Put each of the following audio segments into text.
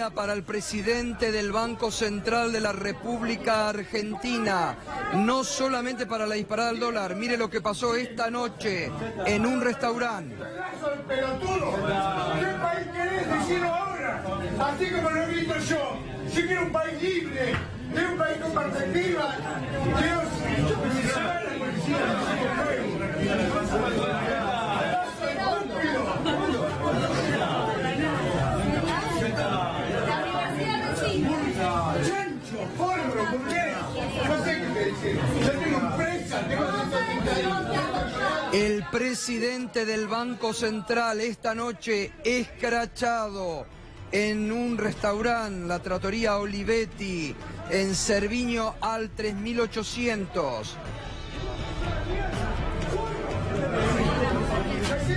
día para el presidente del Banco Central de la República Argentina, no solamente para la disparada del dólar. Mire lo que pasó esta noche en un restaurante. ¡Pelotudo! ¿Qué país querés? Decirlo ahora. Así como lo he visto yo. Yo quiero un país libre, quiero un país con perspectiva. El presidente del Banco Central esta noche escrachado en un restaurante, la Trattoria Olivetti, en Cerviño al 3800.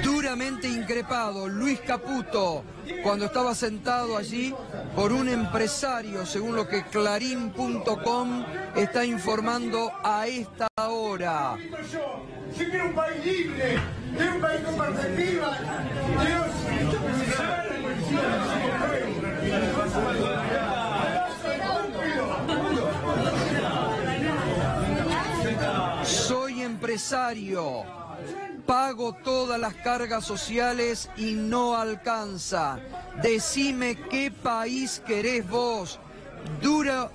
Duramente increpado Luis Caputo cuando estaba sentado allí por un empresario, según lo que Clarín.com está informando a esta hora. Yo quiero un país libre, quiero un país con perspectiva. Soy empresario, pago todas las cargas sociales y no alcanza. Decime qué país querés vos. Duro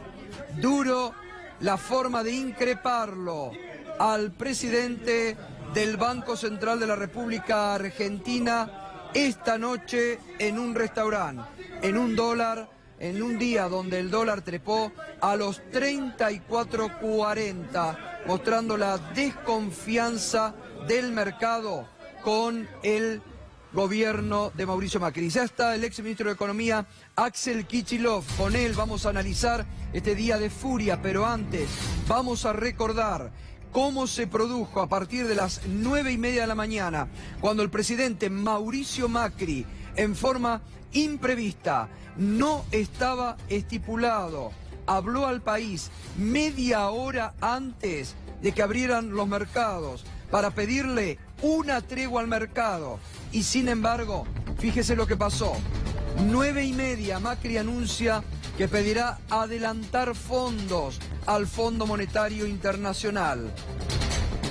la forma de increparlo al presidente del Banco Central de la República Argentina esta noche en un restaurante, en un dólar, en un día donde el dólar trepó a los 34.40, mostrando la desconfianza del mercado con el gobierno de Mauricio Macri. Ya está el exministro de Economía, Axel Kicillof. Con él vamos a analizar este día de furia, pero antes vamos a recordar cómo se produjo a partir de las 9:30 de la mañana, cuando el presidente Mauricio Macri, en forma imprevista, no estaba estipulado, habló al país media hora antes de que abrieran los mercados para pedirle una tregua al mercado. Y sin embargo, fíjese lo que pasó. 9:30, Macri anuncia que pedirá adelantar fondos al Fondo Monetario Internacional.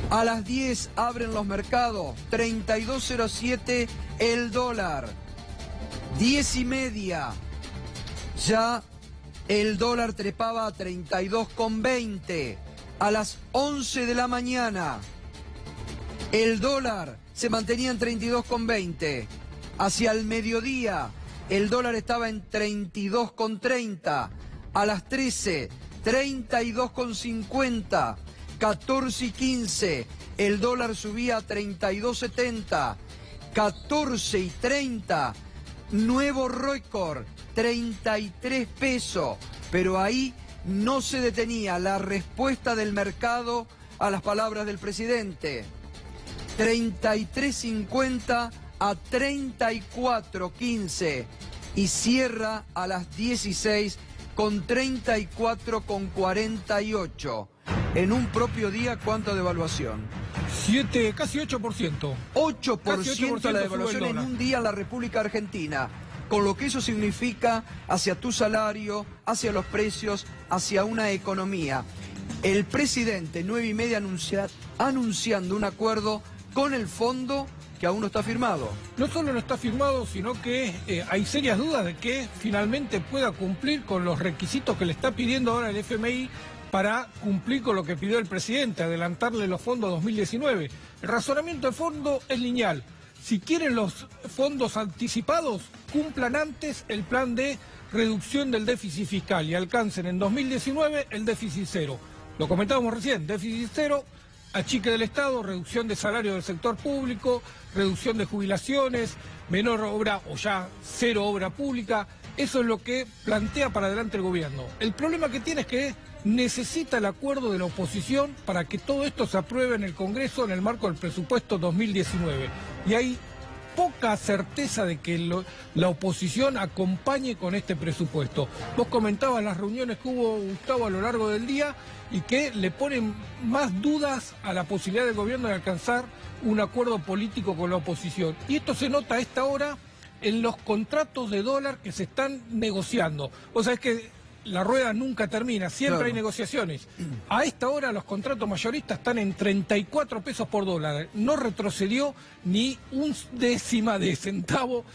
A las 10 abren los mercados, 32.07 el dólar. 10:30, ya el dólar trepaba a 32,20. A las 11 de la mañana, el dólar se mantenía en 32,20. Hacia el mediodía, el dólar estaba en 32,30. A las 13, 32,50. 14:15, el dólar subía a 32,70. 14:30, nuevo récord, 33 pesos. Pero ahí no se detenía la respuesta del mercado a las palabras del presidente. 33,50 a 34,15 y cierra a las 16 con 34,48. En un propio día, ¿cuánto de devaluación? Casi 8%. 8% la devaluación en un día en la República Argentina. Con lo que eso significa hacia tu salario, hacia los precios, hacia una economía. El presidente, 9:30, anunciando un acuerdo con el fondo que aún no está firmado. No solo no está firmado, sino que hay serias dudas de que finalmente pueda cumplir con los requisitos que le está pidiendo ahora el FMI para cumplir con lo que pidió el presidente, adelantarle los fondos 2019. El razonamiento de fondo es lineal. Si quieren los fondos anticipados, cumplan antes el plan de reducción del déficit fiscal y alcancen en 2019 el déficit cero. Lo comentábamos recién, déficit cero, achique del Estado, reducción de salario del sector público, reducción de jubilaciones, menor obra o ya cero obra pública. Eso es lo que plantea para adelante el gobierno. El problema que tiene es que necesita el acuerdo de la oposición para que todo esto se apruebe en el Congreso en el marco del presupuesto 2019. Y hay poca certeza de que la oposición acompañe con este presupuesto. Vos comentabas las reuniones que hubo, Gustavo, a lo largo del día y que le ponen más dudas a la posibilidad del gobierno de alcanzar un acuerdo político con la oposición. Y esto se nota a esta hora en los contratos de dólar que se están negociando. O sea, es que la rueda nunca termina, siempre hay negociaciones. A esta hora los contratos mayoristas están en 34 pesos por dólar. No retrocedió ni un décima de centavo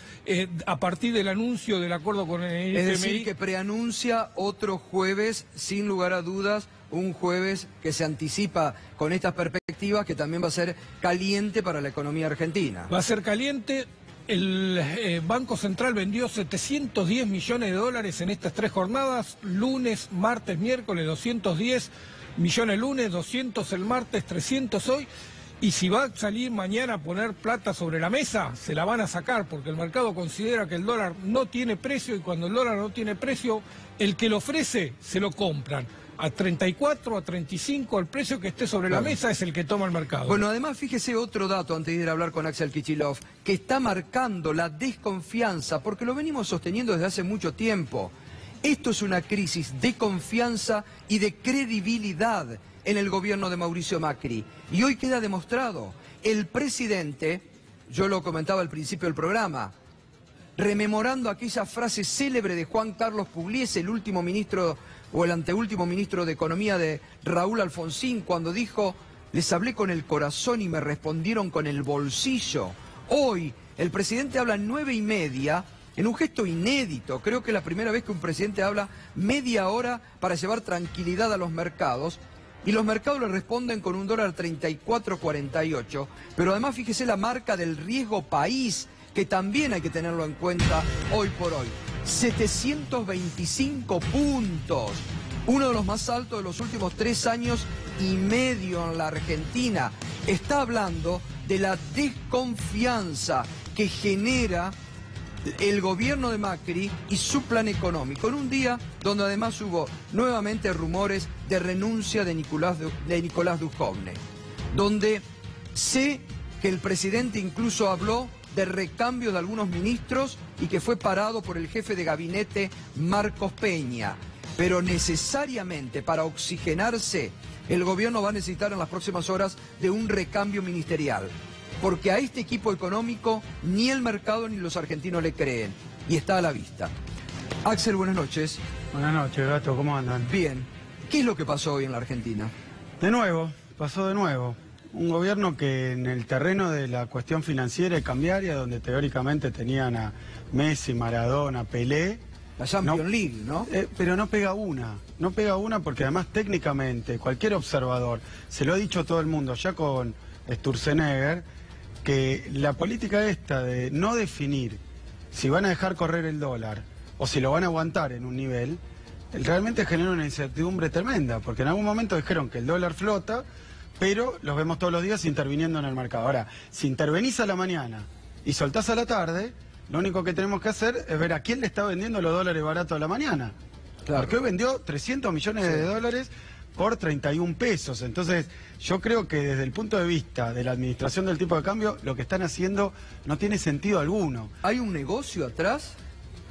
a partir del anuncio del acuerdo con el FMI. Es decir, que preanuncia otro jueves, sin lugar a dudas, un jueves que se anticipa con estas perspectivas, que también va a ser caliente para la economía argentina. Va a ser caliente. El Banco Central vendió 710 millones de dólares en estas 3 jornadas, lunes, martes, miércoles, 210 millones el lunes, 200 el martes, 300 hoy, y si va a salir mañana a poner plata sobre la mesa, se la van a sacar, porque el mercado considera que el dólar no tiene precio, y cuando el dólar no tiene precio, el que lo ofrece, se lo compran. A 34, a 35, el precio que esté sobre la mesa es el que toma el mercado. Bueno, además, fíjese otro dato antes de ir a hablar con Axel Kicillof, que está marcando la desconfianza, porque lo venimos sosteniendo desde hace mucho tiempo. Esto es una crisis de confianza y de credibilidad en el gobierno de Mauricio Macri. Y hoy queda demostrado. El presidente, yo lo comentaba al principio del programa, rememorando aquella frase célebre de Juan Carlos Pugliese, el último ministro o el anteúltimo ministro de Economía de Raúl Alfonsín, cuando dijo: les hablé con el corazón y me respondieron con el bolsillo. Hoy el presidente habla 9:30 en un gesto inédito. Creo que es la primera vez que un presidente habla media hora para llevar tranquilidad a los mercados, y los mercados le responden con un dólar 34.48. Pero además fíjese la marca del riesgo país, que también hay que tenerlo en cuenta hoy por hoy. 725 puntos, uno de los más altos de los últimos 3 años y medio en la Argentina. Está hablando de la desconfianza que genera el gobierno de Macri y su plan económico, en un día donde además hubo nuevamente rumores de renuncia de Nicolás Dujovne, donde sé que el presidente incluso habló de recambio de algunos ministros y que fue parado por el jefe de gabinete Marcos Peña. Pero necesariamente para oxigenarse, el gobierno va a necesitar en las próximas horas de un recambio ministerial, porque a este equipo económico ni el mercado ni los argentinos le creen, y está a la vista. Axel, buenas noches. Buenas noches, Gato, ¿cómo andan? Bien. ¿Qué es lo que pasó hoy en la Argentina? De nuevo, pasó de nuevo. Un gobierno que en el terreno de la cuestión financiera y cambiaria, donde teóricamente tenían a Messi, Maradona, Pelé... La Champions League, ¿no? Pero no pega una porque además técnicamente cualquier observador, se lo ha dicho todo el mundo, ya con Sturzenegger, que la política esta de no definir si van a dejar correr el dólar o si lo van a aguantar en un nivel, realmente genera una incertidumbre tremenda, porque en algún momento dijeron que el dólar flota, pero los vemos todos los días interviniendo en el mercado. Ahora, si intervenís a la mañana y soltás a la tarde, lo único que tenemos que hacer es ver a quién le está vendiendo los dólares baratos a la mañana. Claro. Porque hoy vendió 300 millones de dólares por 31 pesos. Entonces, yo creo que desde el punto de vista de la administración del tipo de cambio, lo que están haciendo no tiene sentido alguno. ¿Hay un negocio atrás?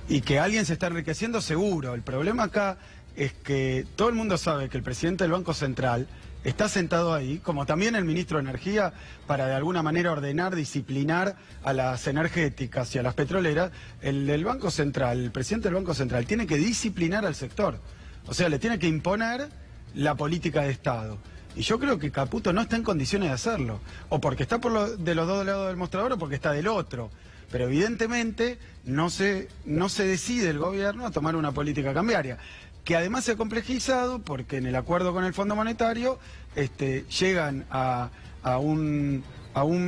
Y que alguien se está enriqueciendo, seguro. El problema acá es que todo el mundo sabe que el presidente del Banco Central está sentado ahí, como también el ministro de Energía, para de alguna manera ordenar, disciplinar a las energéticas y a las petroleras. El del Banco Central, el presidente del Banco Central, tiene que disciplinar al sector. O sea, le tiene que imponer la política de Estado. Y yo creo que Caputo no está en condiciones de hacerlo. O porque está de los dos lados del mostrador o porque está del otro. Pero evidentemente no se decide el gobierno a tomar una política cambiaria, que además se ha complejizado porque en el acuerdo con el Fondo Monetario llegan a un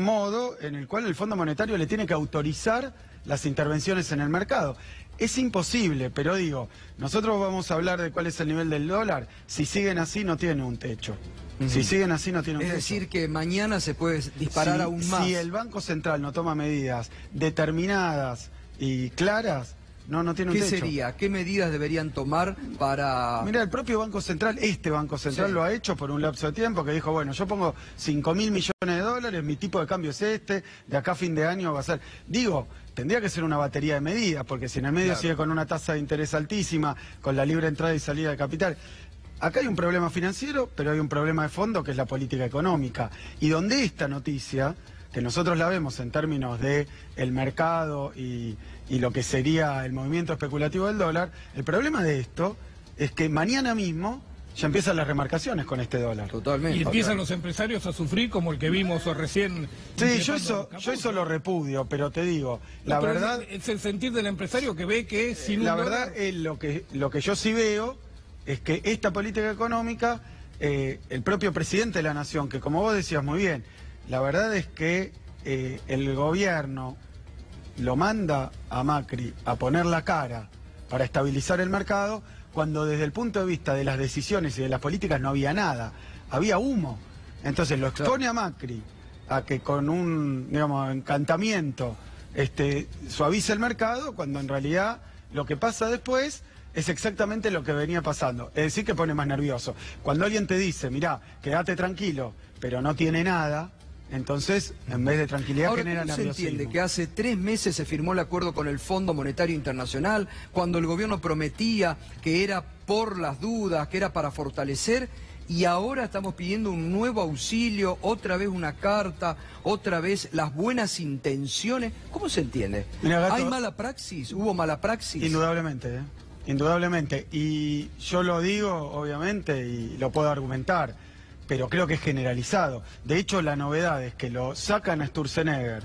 modo en el cual el Fondo Monetario le tiene que autorizar las intervenciones en el mercado. Es imposible, pero digo, nosotros vamos a hablar de cuál es el nivel del dólar. Si siguen así, no tiene un techo. Si siguen así, no tiene un techo. Es decir, que mañana se puede disparar aún más. Si el Banco Central no toma medidas determinadas y claras, no tiene un techo. ¿Qué sería? ¿Qué medidas deberían tomar para...? Mira, el propio Banco Central, Banco Central lo ha hecho por un lapso de tiempo, que dijo, bueno, yo pongo 5.000 millones de dólares, mi tipo de cambio es de acá a fin de año va a ser... Digo, tendría que ser una batería de medidas, porque si en el medio sigue con una tasa de interés altísima, con la libre entrada y salida de capital... Acá hay un problema financiero, pero hay un problema de fondo que es la política económica. Y donde esta noticia, que nosotros la vemos en términos de el mercado y y lo que sería el movimiento especulativo del dólar, el problema de esto es que mañana mismo ya empiezan las remarcaciones con este dólar. Totalmente. Y empiezan los empresarios a sufrir como el que vimos recién. Sí, yo eso lo repudio, pero te digo, la pero verdad... Es el sentir del empresario que ve que sin un La dólar... verdad, lo que yo sí veo es que esta política económica, el propio presidente de la Nación, que como vos decías muy bien, la verdad es que el gobierno lo manda a Macri a poner la cara para estabilizar el mercado, cuando desde el punto de vista de las decisiones y de las políticas no había nada, había humo. Entonces lo expone a Macri a que con un, digamos, encantamiento suavice el mercado, cuando en realidad lo que pasa después es exactamente lo que venía pasando. Es decir, que pone más nervioso. Cuando alguien te dice, mirá, quédate tranquilo, pero no tiene nada, entonces, en vez de tranquilidad, ahora, genera ¿cómo se nerviosismo? entiende que hace 3 meses se firmó el acuerdo con el Fondo Monetario Internacional, cuando el gobierno prometía que era por las dudas, que era para fortalecer, y ahora estamos pidiendo un nuevo auxilio, otra vez una carta, otra vez las buenas intenciones? ¿Cómo se entiende? Mira, Gato, ¿hay mala praxis? ¿Hubo mala praxis? Indudablemente, indudablemente. Y yo lo digo, obviamente, y lo puedo argumentar, pero creo que es generalizado. De hecho, la novedad es que lo sacan a Sturzenegger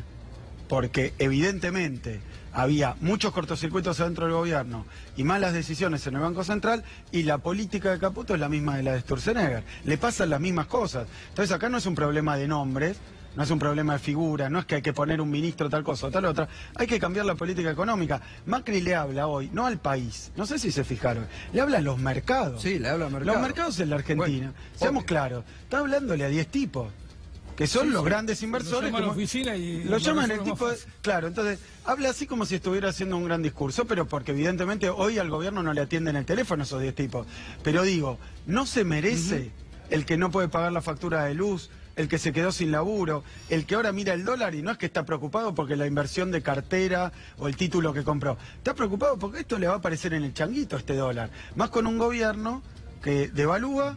porque evidentemente había muchos cortocircuitos adentro del gobierno y malas decisiones en el Banco Central, y la política de Caputo es la misma de la de Sturzenegger. Le pasan las mismas cosas. Entonces acá no es un problema de nombres, no es un problema de figura, no es que hay que poner un ministro tal cosa o tal otra, hay que cambiar la política económica. Macri le habla hoy, no al país, no sé si se fijaron, le habla a los mercados. Sí, le habla al mercado. Los mercados en la Argentina, Bueno, seamos claros, está hablándole a 10 tipos, que son los grandes inversores. Lo llaman a la oficina y... Lo llaman el tipo... más Claro, entonces, habla así como si estuviera haciendo un gran discurso, pero porque evidentemente hoy al gobierno no le atienden el teléfono esos 10 tipos. Pero digo, no se merece el que no puede pagar la factura de luz, el que se quedó sin laburo, el que ahora mira el dólar y no es que está preocupado porque la inversión de cartera o el título que compró. Está preocupado porque esto le va a aparecer en el changuito, este dólar. Más con un gobierno que devalúa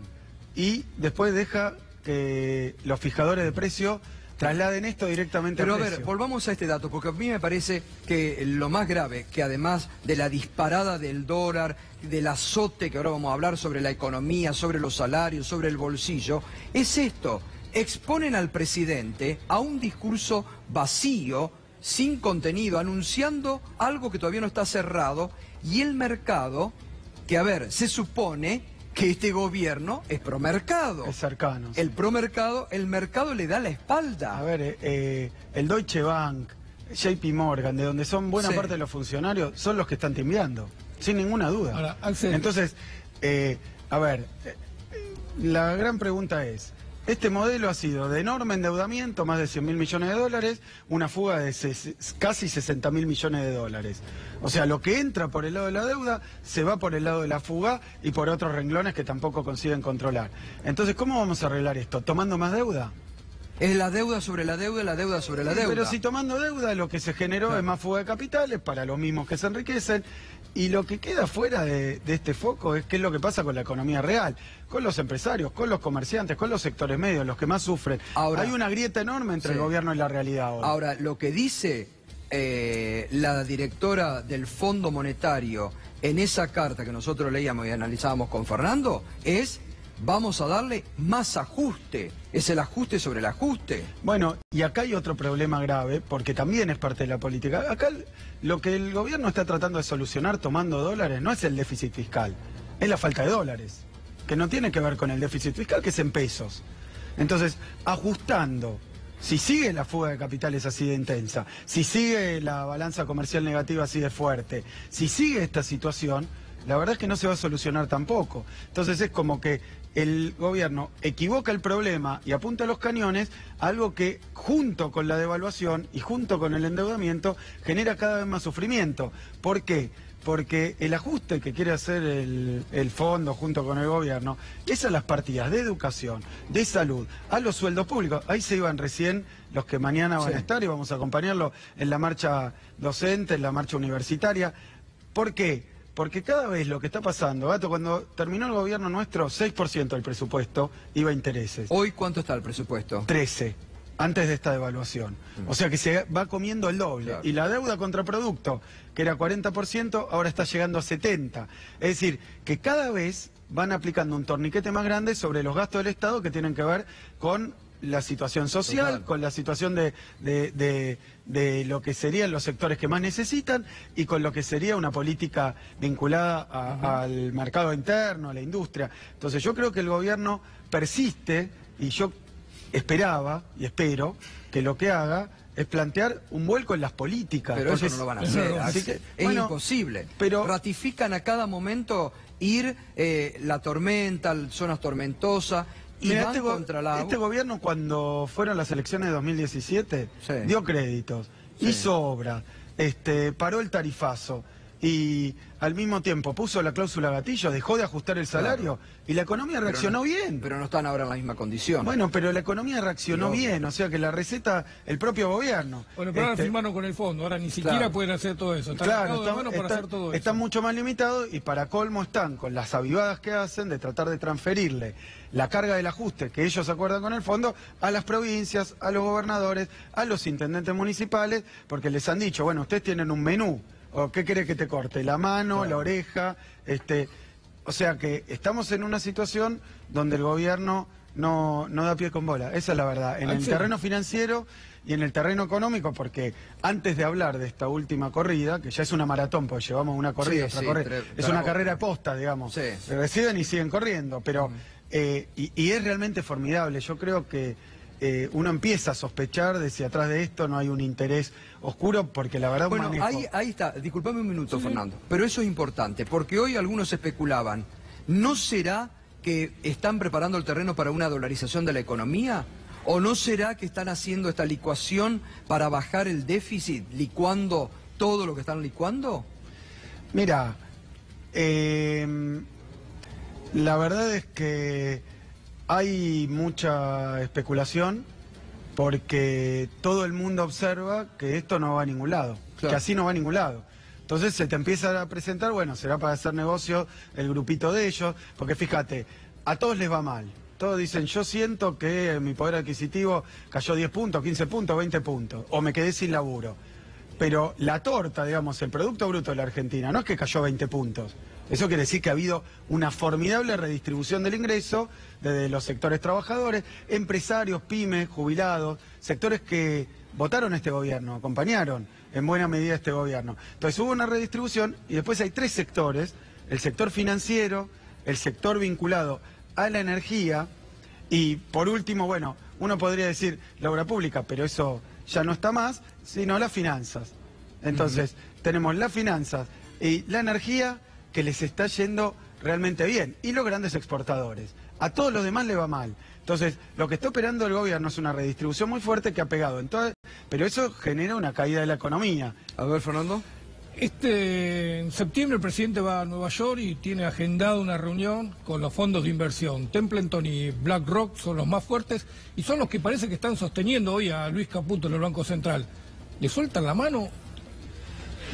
y después deja que los fijadores de precio trasladen esto directamente Pero al a precio. ver, volvamos a este dato, porque a mí me parece que lo más grave, que además de la disparada del dólar, del azote que ahora vamos a hablar sobre la economía, sobre los salarios, sobre el bolsillo, es esto. Exponen al presidente a un discurso vacío, sin contenido, anunciando algo que todavía no está cerrado, y el mercado, que a ver, se supone que este gobierno es promercado. Es cercano. Sí. El promercado, el mercado le da la espalda. A ver, el Deutsche Bank, JP Morgan, de donde son buena Sí. parte de los funcionarios, son los que están timbiando, sin ninguna duda. Ahora, Axel. Entonces, a ver, la gran pregunta es, este modelo ha sido de enorme endeudamiento, más de 100.000 millones de dólares, una fuga de casi 60.000 millones de dólares. O sea, lo que entra por el lado de la deuda se va por el lado de la fuga y por otros renglones que tampoco consiguen controlar. Entonces, ¿cómo vamos a arreglar esto? ¿Tomando más deuda? Es la deuda sobre la deuda, la deuda sobre la deuda. Pero si tomando deuda lo que se generó es más fuga de capitales para los mismos que se enriquecen, y lo que queda fuera de este foco es qué es lo que pasa con la economía real, con los empresarios, con los comerciantes, con los sectores medios, los que más sufren. Ahora, hay una grieta enorme entre sí. el gobierno y la realidad ahora. Ahora, lo que dice la directora del Fondo Monetario en esa carta que nosotros leíamos y analizábamos con Fernando es: vamos a darle más ajuste, es el ajuste sobre el ajuste. Bueno, y acá hay otro problema grave, porque también es parte de la política. Acá lo que el gobierno está tratando de solucionar tomando dólares no es el déficit fiscal, es la falta de dólares, que no tiene que ver con el déficit fiscal, que es en pesos. Entonces, ajustando, si sigue la fuga de capitales así de intensa, si sigue la balanza comercial negativa así de fuerte, si sigue esta situación, la verdad es que no se va a solucionar tampoco. Entonces es como que el gobierno equivoca el problema y apunta a los cañones, algo que junto con la devaluación y junto con el endeudamiento genera cada vez más sufrimiento. ¿Por qué? Porque el ajuste que quiere hacer el fondo junto con el gobierno es a las partidas de educación, de salud, a los sueldos públicos. Ahí se iban recién los que mañana van a estar y vamos a acompañarlo en la marcha docente, en la marcha universitaria. ¿Por qué? Porque cada vez lo que está pasando, Gato, cuando terminó el gobierno nuestro, 6% del presupuesto iba a intereses. Hoy, ¿cuánto está el presupuesto? 13. antes de esta devaluación. O sea que se va comiendo el doble. Claro. Y la deuda contra producto, que era 40%, ahora está llegando a 70%. Es decir, que cada vez van aplicando un torniquete más grande sobre los gastos del Estado que tienen que ver con la situación social, Total. con la situación de lo que serían los sectores que más necesitan y con lo que sería una política vinculada al mercado interno, a la industria. Entonces yo creo que el gobierno persiste y yo esperaba y espero que lo que haga es plantear un vuelco en las políticas. Pero Porque eso no lo van a hacer. así que, es bueno, imposible. pero- Ratifican a cada momento ir la tormenta, zonas tormentosas, y Mira, van contra la... este gobierno cuando fueron las elecciones de 2017 Sí. dio créditos, Sí. hizo obra, paró el tarifazo y al mismo tiempo puso la cláusula gatillo, dejó de ajustar el salario y la economía Pero reaccionó no- bien. Pero no están ahora en la misma condición. Bueno, pero la economía reaccionó Y obvio. bien, o sea que la receta el propio gobierno. Bueno, pero ahora Este, firmaron con el fondo, ahora ni siquiera Claro. pueden hacer todo eso. Están Claro, atados de mano para hacer todo eso. están mucho más limitados y para colmo están con las avivadas que hacen de tratar de transferirle la carga del ajuste que ellos acuerdan con el fondo a las provincias, a los gobernadores, a los intendentes municipales, porque les han dicho, bueno, ustedes tienen un menú, o ¿qué querés que te corte? La mano, la oreja, o sea que estamos en una situación donde el gobierno no da pie con bola, esa es la verdad, en el Axel. terreno financiero y en el terreno económico, porque antes de hablar de esta última corrida, que ya es una maratón, porque llevamos una corrida, Sí, otra sí, corrida, es una bravo. carrera posta, digamos, Sí. se reciben y siguen corriendo, pero y es realmente formidable, yo creo que uno empieza a sospechar de si atrás de esto no hay un interés oscuro, porque la verdad un Bueno, manejo... ahí está, disculpame un minuto, Fernando, pero eso es importante, porque hoy algunos especulaban, ¿no será que están preparando el terreno para una dolarización de la economía? ¿O no será que están haciendo esta licuación para bajar el déficit, licuando todo lo que están licuando? Mira, la verdad es que hay mucha especulación porque todo el mundo observa que esto no va a ningún lado, Claro. que así no va a ningún lado. Entonces se te empieza a presentar, bueno, será para hacer negocio el grupito de ellos, porque fíjate, a todos les va mal. Todos dicen, yo siento que mi poder adquisitivo cayó 10 puntos, 15 puntos, 20 puntos, o me quedé sin laburo. Pero la torta, digamos, el Producto Bruto de la Argentina, no es que cayó 20 puntos. Eso quiere decir que ha habido una formidable redistribución del ingreso desde los sectores trabajadores, empresarios, pymes, jubilados, sectores que votaron a este gobierno, acompañaron en buena medida a este gobierno. Entonces hubo una redistribución y después hay tres sectores, el sector financiero, el sector vinculado a la energía y por último, bueno, uno podría decir la obra pública, pero eso ya no está más, sino las finanzas. Entonces, tenemos las finanzas y la energía que les está yendo realmente bien, y los grandes exportadores. A todos los demás le va mal. Entonces, lo que está operando el gobierno es una redistribución muy fuerte que ha pegado. Entonces, pero eso genera una caída de la economía. A ver, Fernando. En septiembre el presidente va a Nueva York y tiene agendada una reunión con los fondos de inversión. Templeton y BlackRock son los más fuertes y son los que parece que están sosteniendo hoy a Luis Caputo en el Banco Central. ¿Le sueltan la mano?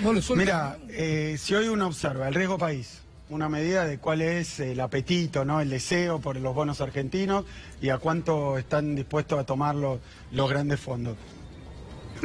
¿No le sueltan la Mira, mano? si hoy uno observa el riesgo país, una medida de cuál es el apetito, ¿no? El deseo por los bonos argentinos y a cuánto están dispuestos a tomar los grandes fondos.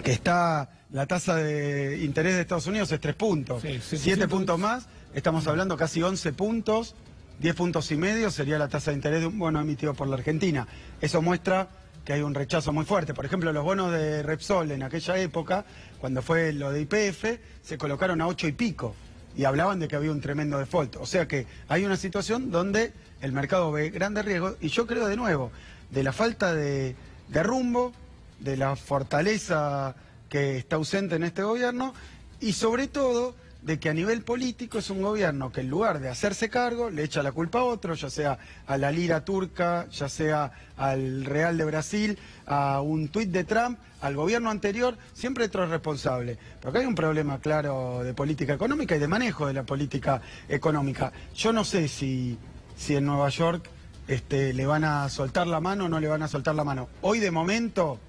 Que está la tasa de interés de Estados Unidos es 3 puntos, Sí, 7 puntos más, estamos hablando casi 11 puntos, 10 puntos y medio sería la tasa de interés de un bono emitido por la Argentina. Eso muestra que hay un rechazo muy fuerte. Por ejemplo, los bonos de Repsol en aquella época, cuando fue lo de YPF, se colocaron a 8 y pico y hablaban de que había un tremendo default. O sea que hay una situación donde el mercado ve grandes riesgos y yo creo de nuevo, de la falta de rumbo, de la fortaleza que está ausente en este gobierno y sobre todo de que a nivel político es un gobierno que en lugar de hacerse cargo le echa la culpa a otro, ya sea a la lira turca, ya sea al Real de Brasil, a un tuit de Trump, al gobierno anterior, siempre otro es responsable. Porque hay un problema claro de política económica y de manejo de la política económica. Yo no sé si en Nueva York le van a soltar la mano o no le van a soltar la mano. Hoy de momento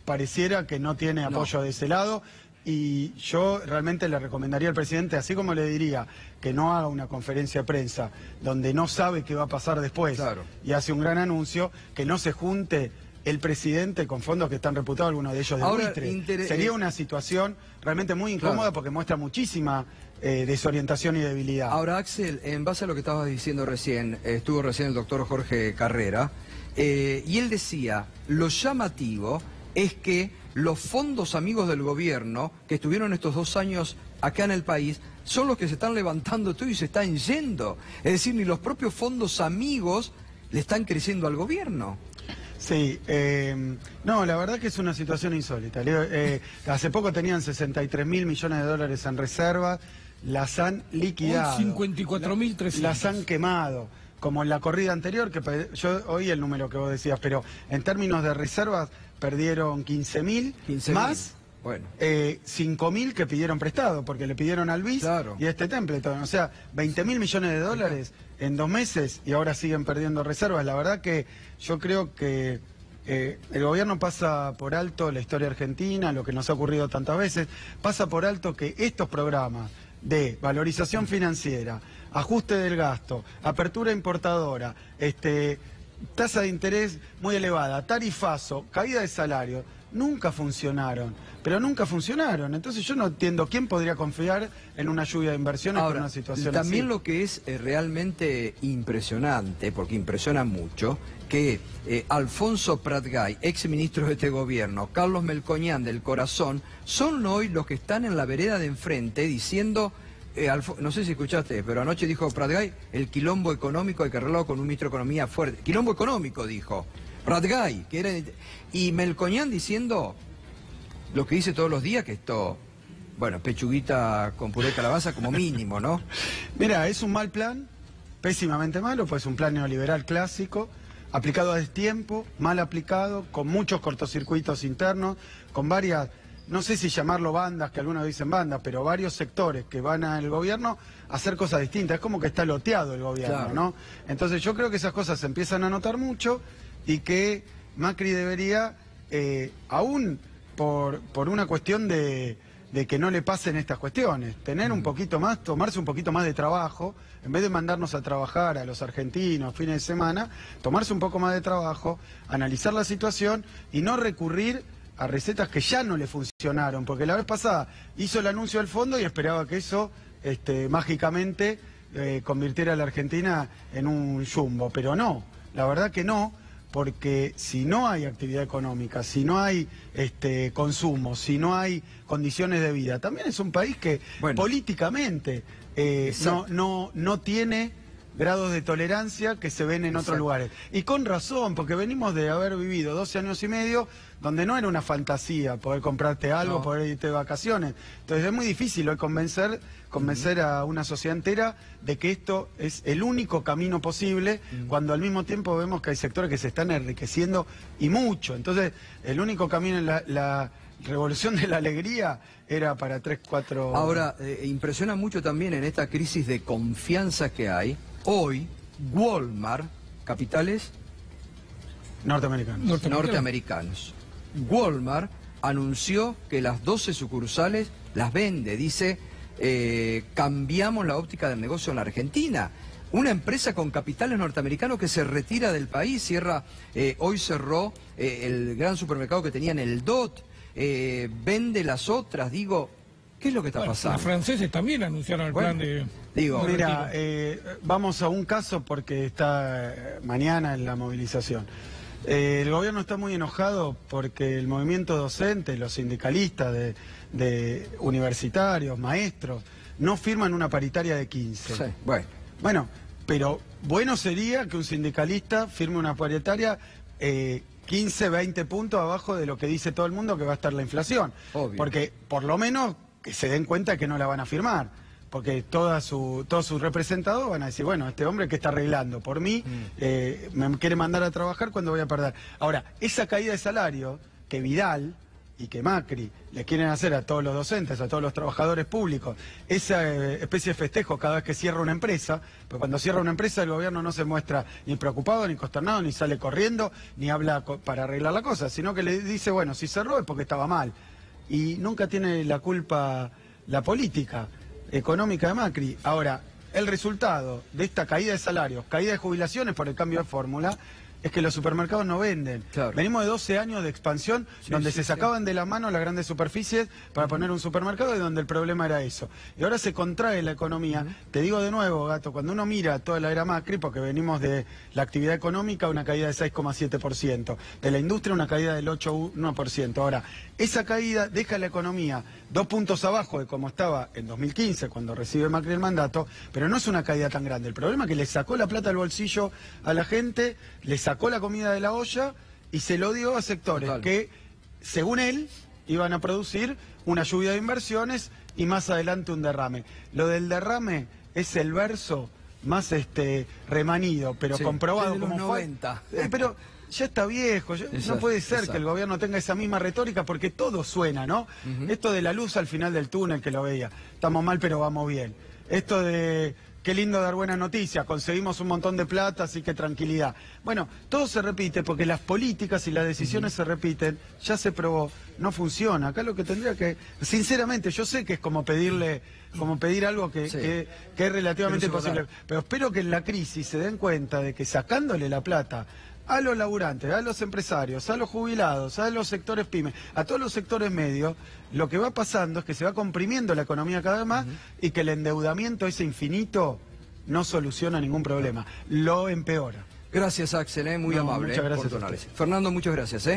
pareciera que no tiene apoyo de ese lado y yo realmente le recomendaría al presidente, así como le diría que no haga una conferencia de prensa donde no sabe qué va a pasar después Claro. y hace un gran anuncio, que no se junte el presidente con fondos que están reputados, algunos de ellos de buitre. Sería una situación realmente muy incómoda, porque muestra muchísima desorientación y debilidad. Ahora, Axel, en base a lo que estabas diciendo recién, estuvo recién el doctor Jorge Carrera, y él decía, lo llamativo es que los fondos amigos del gobierno, que estuvieron estos 2 años acá en el país, son los que se están levantando todo y se están yendo. Es decir, ni los propios fondos amigos le están creciendo al gobierno. Sí, no, la verdad que es una situación insólita. Hace poco tenían 63.000 millones de dólares en reserva, las han liquidado. 54.300. Las han quemado, como en la corrida anterior, que yo oí el número que vos decías, pero en términos de reservas perdieron 15.000, más... Bueno. 5.000 que pidieron prestado, porque le pidieron al BIS y a este Templeton. O sea, 20.000 millones de dólares en 2 meses y ahora siguen perdiendo reservas. La verdad que yo creo que el gobierno pasa por alto la historia argentina, lo que nos ha ocurrido tantas veces, pasa por alto que estos programas de valorización financiera, ajuste del gasto, apertura importadora, tasa de interés muy elevada, tarifazo, caída de salario, nunca funcionaron, pero nunca funcionaron. Entonces yo no entiendo quién podría confiar en una lluvia de inversiones por una situación también así. Lo que es realmente impresionante, porque impresiona mucho, que Alfonso Pratgay, ex ministro de este gobierno, Carlos Melconian del Corazón, son hoy los que están en la vereda de enfrente diciendo... no sé si escuchaste, pero anoche dijo Pratgay, el quilombo económico hay que arreglarlo con un ministro de Economía fuerte. Quilombo económico, dijo Pratgay, que era... Y Melconian diciendo lo que dice todos los días, que esto, bueno, pechuguita con puré de calabaza como mínimo, ¿no? Mira, es un mal plan, pésimamente malo, pues es un plan neoliberal clásico, aplicado a destiempo, mal aplicado, con muchos cortocircuitos internos, con varias... No sé si llamarlo bandas, que algunos dicen bandas, pero varios sectores que van al gobierno a hacer cosas distintas. Es como que está loteado el gobierno, ¿no? Entonces yo creo que esas cosas se empiezan a notar mucho y que Macri debería, aún por una cuestión de que no le pasen estas cuestiones, tener un poquito más, tomarse un poquito más de trabajo, en vez de mandarnos a trabajar a los argentinos fines de semana, tomarse un poco más de trabajo, analizar la situación y no recurrir a recetas que ya no le funcionaron, porque la vez pasada hizo el anuncio del fondo y esperaba que eso mágicamente convirtiera a la Argentina en un jumbo, pero no, la verdad que no, porque si no hay actividad económica, si no hay consumo, si no hay condiciones de vida, también es un país que políticamente no tiene grados de tolerancia que se ven en otros lugares. Y con razón, porque venimos de haber vivido 12 años y medio donde no era una fantasía poder comprarte algo, poder irte de vacaciones. Entonces es muy difícil hoy convencer a una sociedad entera de que esto es el único camino posible, cuando al mismo tiempo vemos que hay sectores que se están enriqueciendo y mucho. Entonces el único camino en la revolución de la alegría era para 3, 4... Ahora, impresiona mucho también en esta crisis de confianza que hay. Hoy, Walmart, capitales norteamericanos. Walmart anunció que las 12 sucursales las vende, dice, cambiamos la óptica del negocio en la Argentina. Una empresa con capitales norteamericanos que se retira del país, hoy cerró el gran supermercado que tenía en el DOT, vende las otras, digo... ¿Qué es lo que está pasando? Los franceses también anunciaron el plan de... Mira, vamos a un caso porque está mañana en la movilización. El gobierno está muy enojado porque el movimiento docente, los sindicalistas de universitarios, maestros, no firman una paritaria de 15. Sí, bueno, pero bueno sería que un sindicalista firme una paritaria 15, 20 puntos abajo de lo que dice todo el mundo que va a estar la inflación. Obvio. Porque por lo menos que se den cuenta que no la van a firmar, porque todos sus representados van a decir, bueno, este hombre que está arreglando por mí, me quiere mandar a trabajar cuando voy a perder. Ahora, esa caída de salario que Vidal y que Macri le quieren hacer a todos los docentes, a todos los trabajadores públicos, esa especie de festejo cada vez que cierra una empresa, porque cuando cierra una empresa el gobierno no se muestra ni preocupado, ni consternado, ni sale corriendo, ni habla para arreglar la cosa, sino que le dice, bueno, si cerró es porque estaba mal. Y nunca tiene la culpa la política económica de Macri. Ahora, el resultado de esta caída de salarios, caída de jubilaciones por el cambio de fórmula, es que los supermercados no venden. Claro. Venimos de 12 años de expansión donde se sacaban de la mano las grandes superficies para poner un supermercado y donde el problema era eso. Y ahora se contrae la economía. Te digo de nuevo, Gato, cuando uno mira toda la era Macri, porque venimos de la actividad económica, una caída de 6,7%, de la industria una caída del 8,1%. Ahora, esa caída deja la economía 2 puntos abajo de como estaba en 2015, cuando recibe Macri el mandato, pero no es una caída tan grande. El problema es que le sacó la plata del bolsillo a la gente, le sacó la comida de la olla y se lo dio a sectores que, según él, iban a producir una lluvia de inversiones y más adelante un derrame. Lo del derrame es el verso más remanido, pero comprobado desde como los 90. pero ya está viejo, no puede ser que el gobierno tenga esa misma retórica porque todo suena, ¿no? Esto de la luz al final del túnel que lo veía, estamos mal pero vamos bien. Esto de qué lindo dar buenas noticias, conseguimos un montón de plata, así que tranquilidad. Bueno, todo se repite porque las políticas y las decisiones se repiten, ya se probó, no funciona. Acá lo que tendría que, sinceramente, yo sé que es como pedir algo que es relativamente imposible, pero espero que en la crisis se den cuenta de que sacándole la plata a los laburantes, a los empresarios, a los jubilados, a los sectores pymes, a todos los sectores medios, lo que va pasando es que se va comprimiendo la economía cada vez más y que el endeudamiento ese infinito no soluciona ningún problema, lo empeora. Gracias, Axel, muy amable. Muchas gracias por tu análisis. Fernando, muchas gracias.